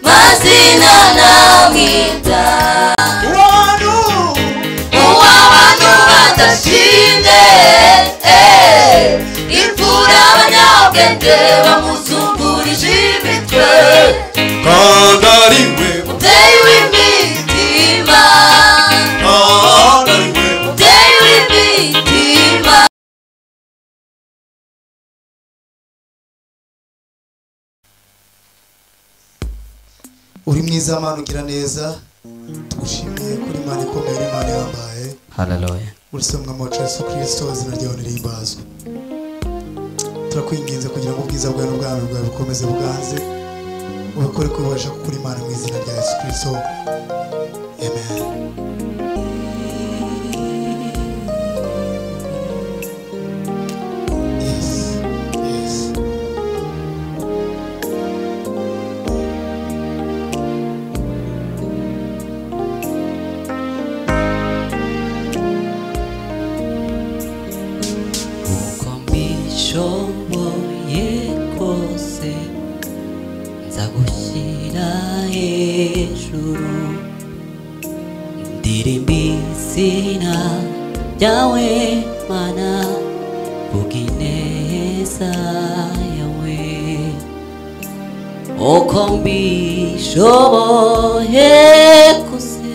mazina namwita uw'abantu badashinde imfura abanyabwenge bamuzungurije imitwe kandi ari we mubyeyi w'imitima kandi ari we mubyeyi w'imitima. uri mwiza Mana ugira neza tugushimiye kuri Imana ikomeye Imana yambaye. Hallelujah. Urusomwa mu Yesu Kristo izina ryawe nirimbazwe. Turakwinginze kugira ngo ubwiza bwawe n'ubwami bwawe bukomeze buganze ubikore kubasha kuri Imana mu izina rya Yesu Kristo. Amen. shoboye kose nzagushyira hejuru ndirimba izina ryawe Mana kubw'ineza yawe uko mbishoboye kose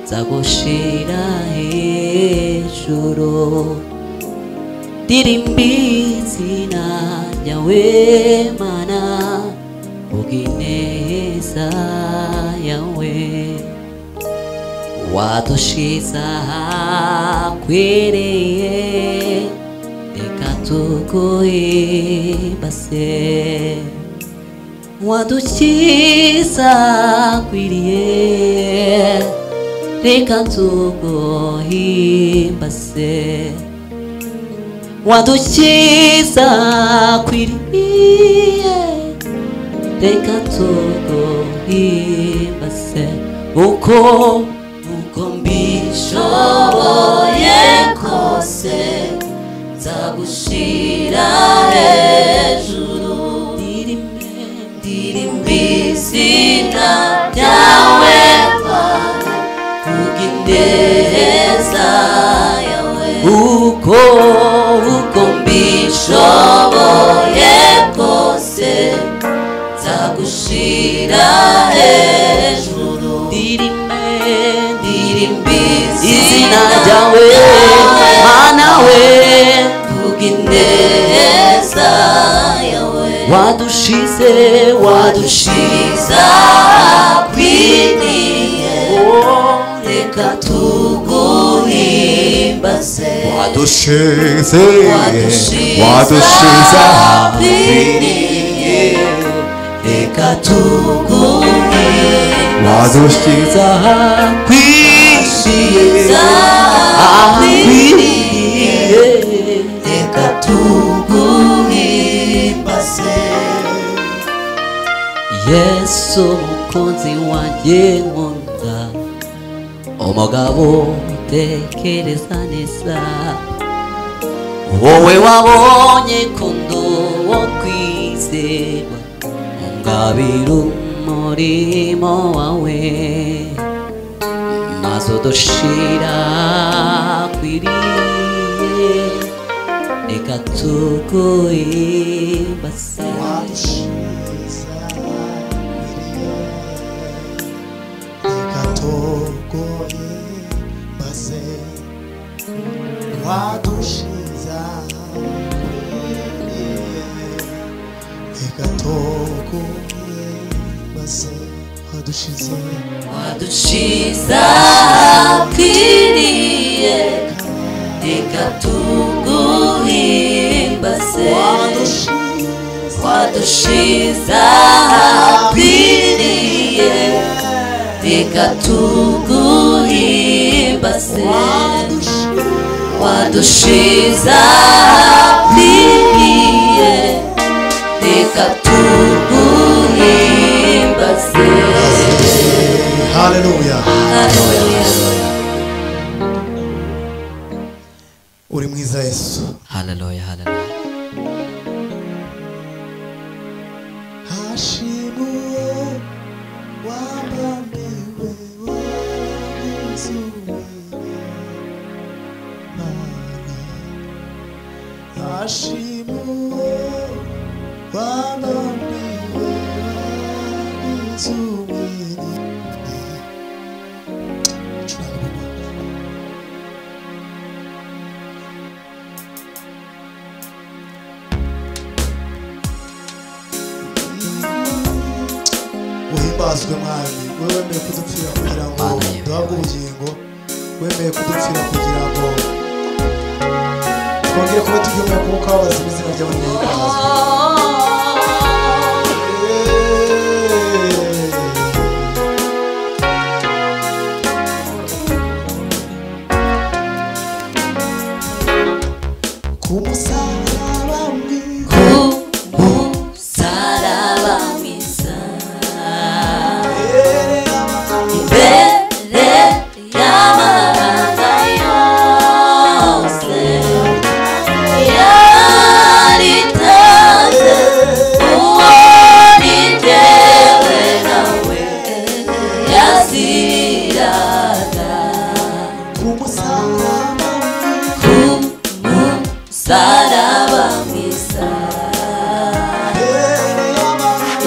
nzagushyira hejuru ndirimba izina ryawe Mana kubw'ineza yawe wadushize ahakwiriye reka tuguhimbaze wadushyize ahakwiriye reka tuguhimbaze wadushyize ahakwiriye reka tuguhimbaze uko mbishoboye kose nzagushyira hejuru ndirimba izina ryawe Mana kubw'ineza yawe uko mbishoboye kose nzagushyira hejuru ndirimba izina ryawe Mana we kubw'ineza yawe wadushize ahakwiriye reka tuguhimbaze wadushize ahakwiriye reka tuguhimbaze wadushize ahakwiriye reka tuguhimbaze Yesu mukunzi wanjye nkunda umugabo utekereza neza wowe wabonye kundo wo kwizerwa ungabira umurimo wawe maze udushira ahakwiriye reka tuguhimbaze wadushize ahakwiriye reka tuguhimbaze wadushize ahakwiriye reka tuguhimbaze wadushize ahakwiriye reka tuguhimbaze wadushize ahakwiriye reka tuguhimbaze. Hallelujah. Hallelujah. uri mwiza Yesu. Hallelujah, hallelujah. Hashimwe washimuwe wanambiwe izumini uhimbazwe mwami wewe wemeye kudupfira kugira ngo duhabwe ubugingo wemeye kudupfira kugira ngo twongere kuba tugihumeka umwuka w'abazima izina ryawe ntihimbazwe kumusaraba mwiza Kumusaraba mwiza imbere y'amahanga yose yaritanze uwo ni jyewe nawe yaziraga kumusaraba Kumusaraba mwiza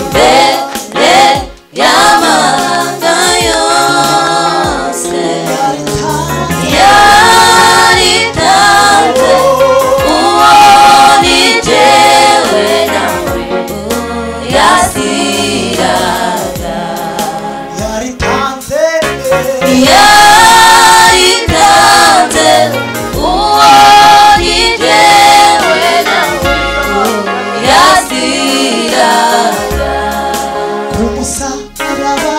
imbere y'amahanga yose yaritanze uwo ni jyewe nawe yaziraga yaritanze yaritanze uwo ni jyewe nawe yaziraga kumusaraba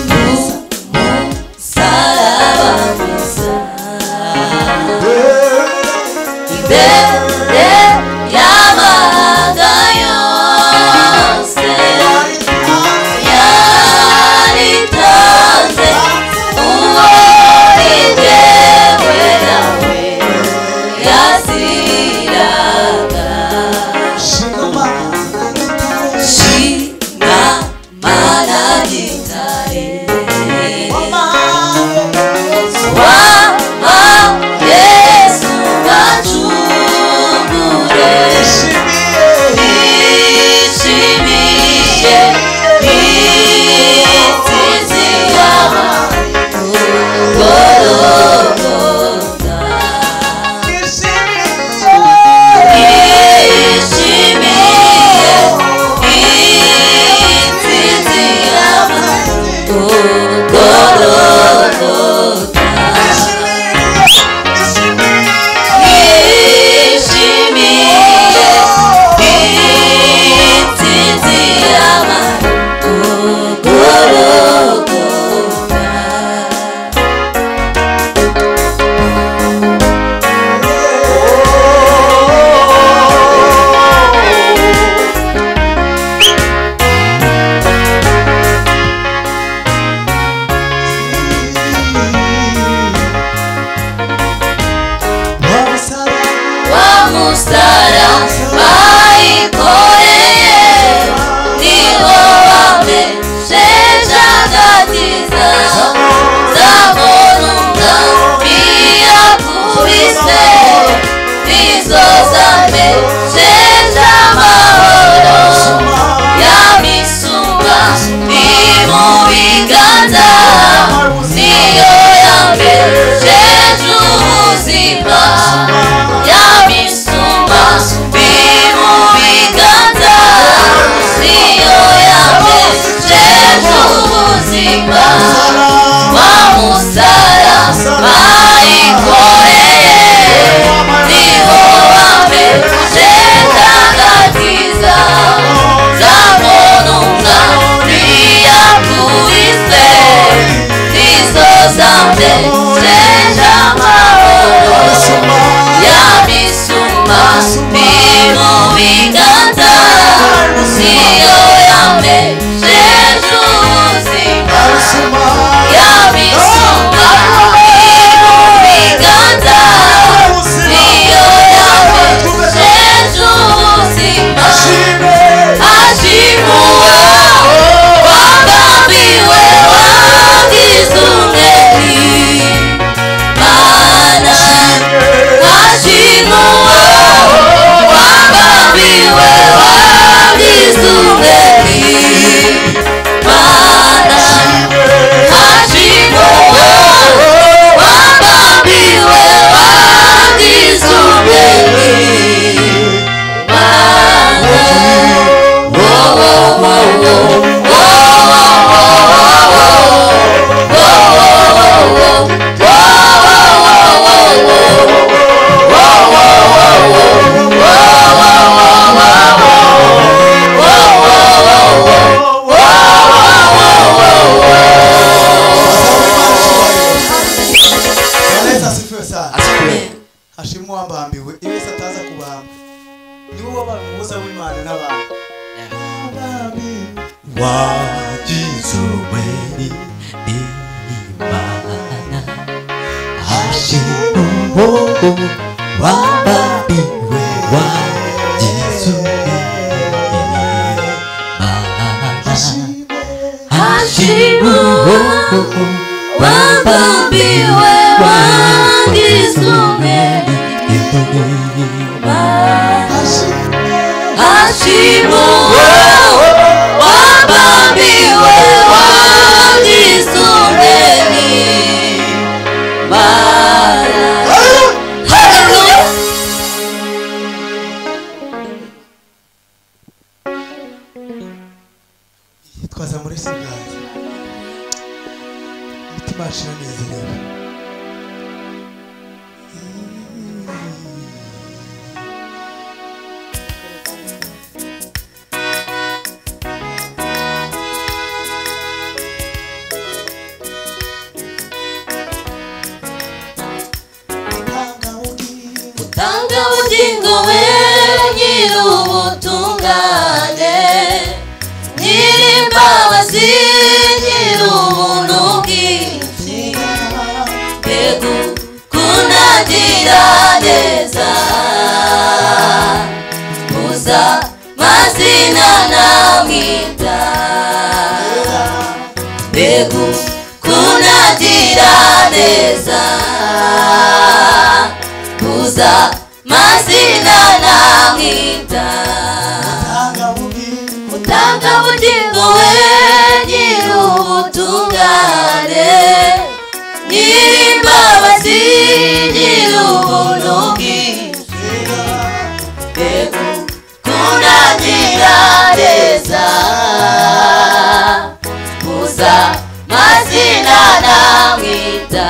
mwiza Kumusaraba mwiza imbere y'amahanga yose yaritanze uwo ni jyewe nawe yaziraga shima mana gitare wama Yesu wacungure ishimiye intsinzi y'amagorogota ishimiye intsinzi y'amagorogota ishimiye intsinzi y'amagorogota wamusara bayikoreye niwo wamesheje agakiza zabonunga iyakubise nizo zamesheje amahoro yamisumba ni mu biganza niyo yamesheje ubuzima yamisumba ni mu biganza niyo yamesheje ubuzima wamusara bayikoreye niwo wamesheje agakiza zabonunga iyakubise nizo zamesheje amahoro yamisumba ni mu biganza niyo yamesheje ubuzima yamisumba ni mu biganza niyo yamesheje ubuzima ashimuwe wagambiriwe wagize umweli mana ashimuwe wabambiwe wagizume Hashimu wabambiwe wagizume Hashimu wabambiwe wagizume Hallelujah. Twaza muri Sigazi imitima yacu iranezerewe. Utanga ubugingo we nyir'ubutungane nyir'imbabazi nyir'ubuntu bwinshi mbega kunagira neza muza mazina namwita mbega kunagira neza muza mazina namwita utanga ubugingo we nyir'ubutungane nyir'imbabazi nyir'ubuntu bwinshi mbega kunagira neza muza mazina namwita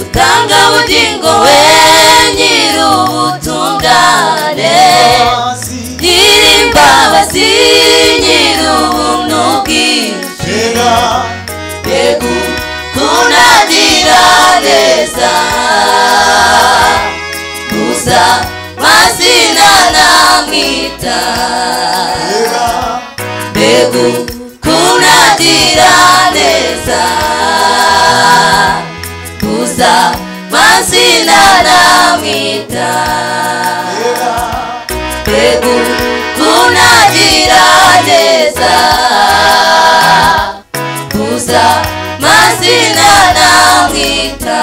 utanga ubugingo we nyir'ubutungane nyir'imbabazi nyir'ubuntu bwinshi mbega kunagira neza muza mazina namwita mbega kunagira neza muza mazina namwita mbega kunagira neza muza mazina namwita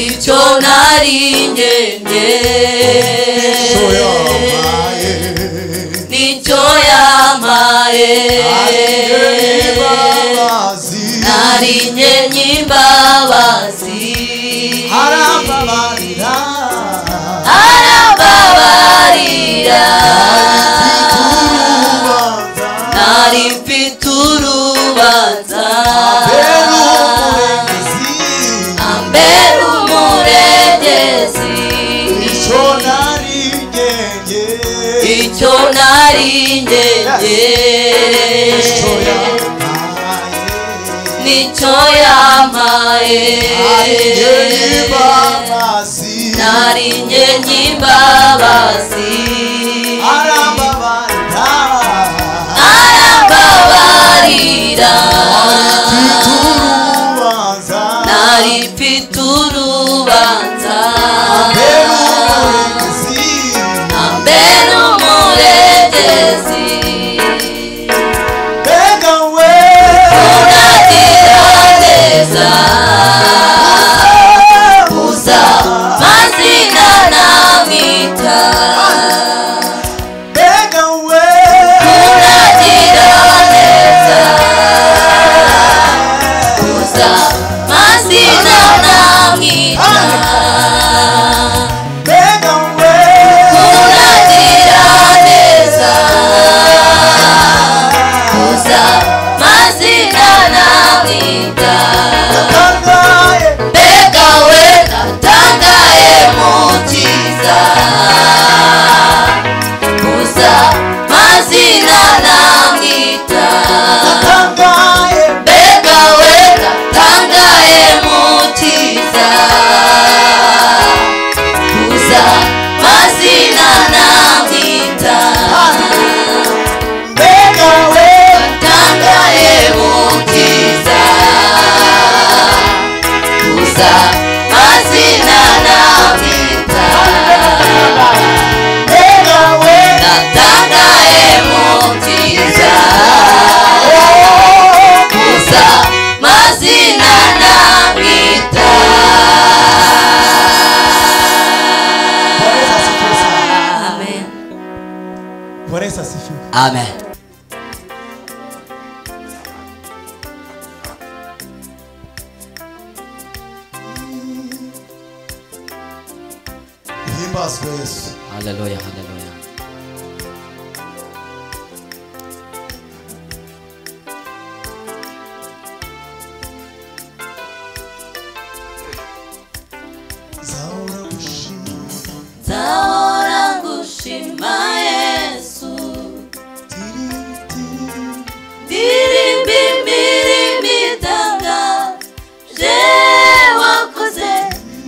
icyo nari ngenye nicyo yampaye nari ngenye imbabazi arambabarira nari mfite urubanza ambera umurengezi icyo nari ngenye nicyo yampaye nari ngenye imbabazi arambabarira nari mfite urubanza ambera umurengezi kunagira neza muza mazina namwita kunagira neza wacu. Amen. Himbazwe Yesu. Hallelujah, hallelujah. Zahora gushima. Zahora ngushima Yesu, ndirimba imirimo itangaje wakoze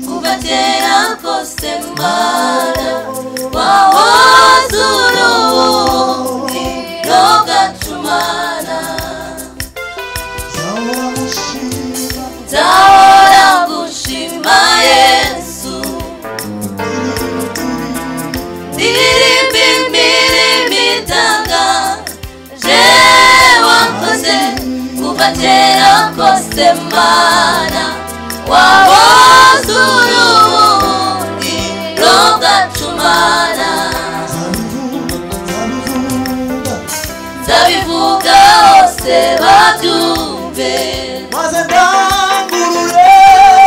kuva kera kose Mana, wahoze uruhungiro bwacu Mana. Zahora gushima. Zahora ngushima Yesu, ndirimba imirimo itangaje wakoze kuva kera kose Mana, wahoze uruhungiro bwacu Mana. Nzabivuga hose babyumve, Maze ndangurure.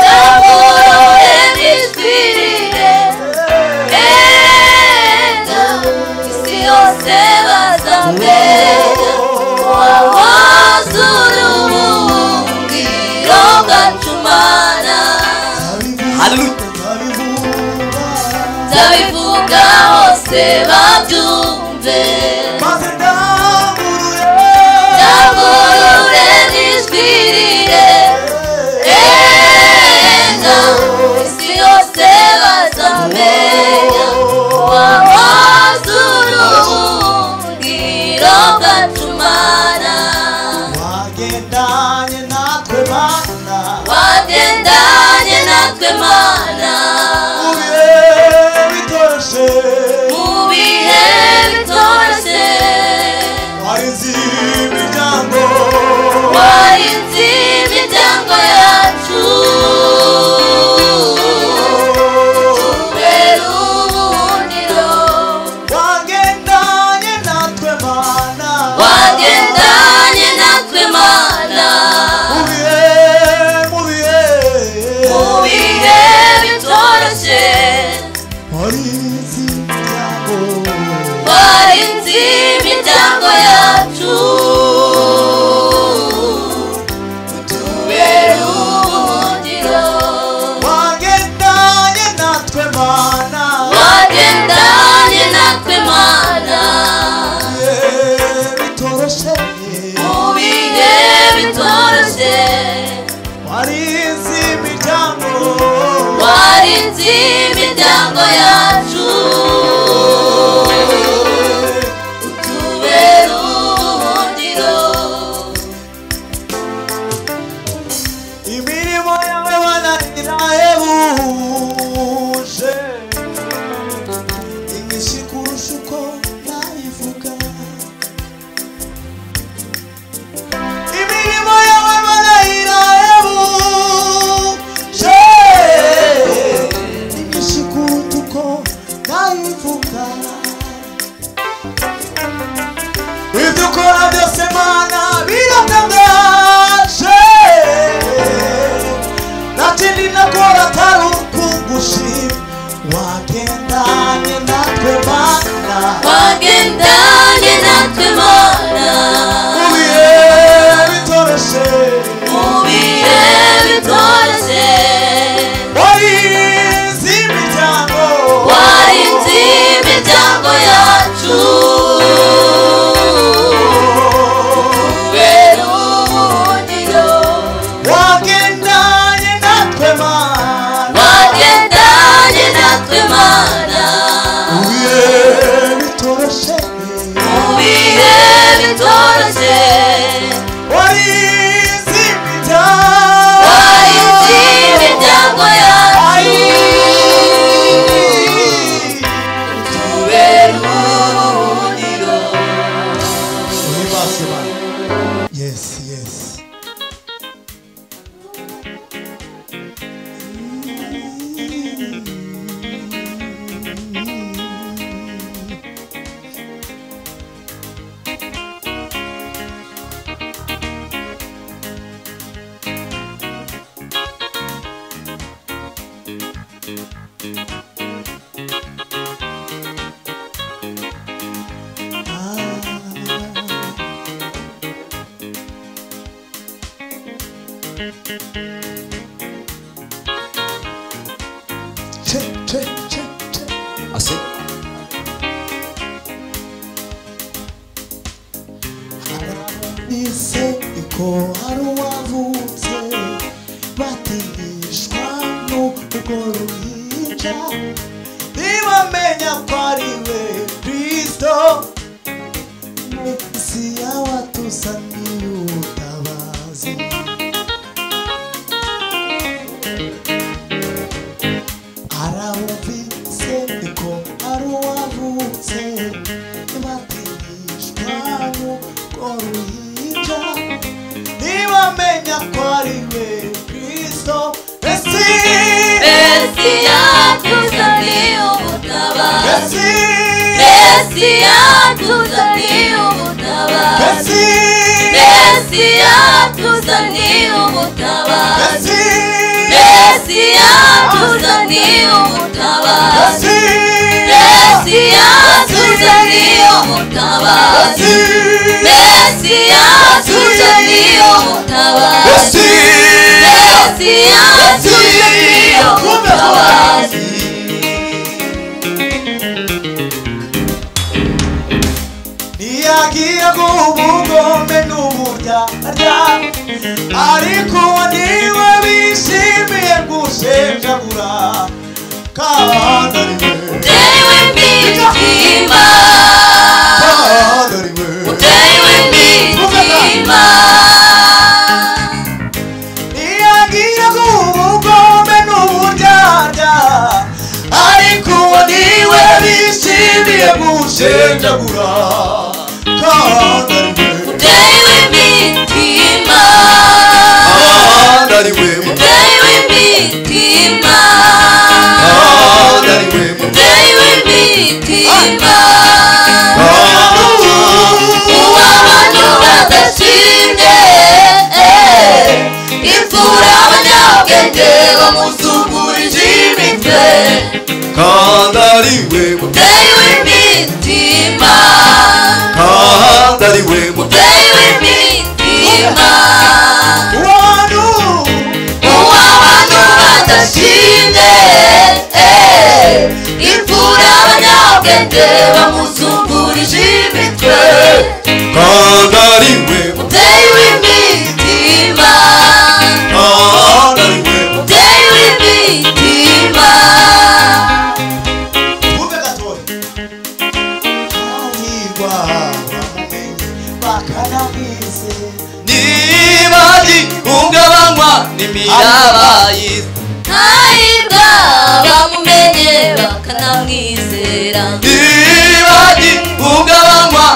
ndangurure n'ijwi rirenga, isi yose bazamenya wahoze uruhungiro bwacu Mana. Nzabivuga hose babyumve, Maze ndangurure. ndangurure n'ijwi rirenga, isi yose bazamenya wahoze uruhungiro bwacu Mana. Wagendanye natwe Mana. Wagendanye natwe Mana, Bitoroshe. mu bihe bitoroshye, Warinze imiryango. warinze imiryango yacu, tubera ubuhungiro. Wagendanye natwe Mana. Wagendanye natwe Mana, Mu bihe mu bihe bitoroshye, warinze imiryango. warinze imiryango yacu, tubera ubuhungiro. Wagendanye natwe Mana. Wagendanye natwe Mana, Bitoroshe. mu bihe bitoroshye, Warinze imiryango. warinze imiryango yacu, tubera ubuhungiro. Imirimo yawe Mana irahebuje, inyinshi kurusha uko nayivuga. Imirimo yawe Mana irahebuje, inyinshi kuruta uko nayivuga. Ibyo ukora byose Mana biratangaje, nta kindi nakora atari ukugushima. Wagendanye natwe Mana. Wagendanye natwe Mana, Mu bihe bitoroshe. mu bihe bitoroshye, Warinze imiryango. warinze imiryango yacu, tubera ubuhungiro. Wagendanye natwe Mana. Wagendanye natwe Mana, Mu bihe bitoroshe. mu bihe bitoroshye, Warinze imiryango. warinze imiryango yacu, tubera ubuhungiro. Uhimbaze Mana. Yes, yes. Assim. Disse ko haruavutse batigishwa n'urwo ruhinja ntibamenya ko ari we Kristo Mesiya watuzaniye ubutabazi arabumvise ko haruavutse batigishwa n'urwo ruhinja ntibamenya ko ari we Kristo Mesiya tuzaniye ubutabazi Mesiya Mesiya tuzaniye ubutabazi Mesiya Mesiya tuzaniye ubutabazi Mesiya Mesiya tuzaniye ubutabazi Mesiya Mesiya tuzaniye ubutabazi Mesiya tuzaniye ubutabazi Mesiya tuzaniye ubutabazi Niyagiye kubugome n'uburyarya ariko niwe bishimiye gushenjagura kandi ari we Utewe imitima kandi ari we Utewe imitima Niyagiye kubugome n'uburyarya ariko niwe bishimiye gushenjagura kandi ari we Utewe imitima kandi ari we Utewe imitima kandi ari we Utewe imitima Uw'abantu badashimye Imfura abanyabwenge bamuzungurije imitwe kandi ari we Utewe imitima kandi ari we Utewe imitima uwantu Uw'abantu badashimye Imfura abanyabwenge bamuzungurije imitwe kandi ari we Utewe imitima kandi ari we Utewe imitima Kumbe gatoya hahirwa bamumenye bakanamwize niba gihungabanywa n'imiraba y'isi Hahirwa bamumenye bakanamwizera niba gihungabanywa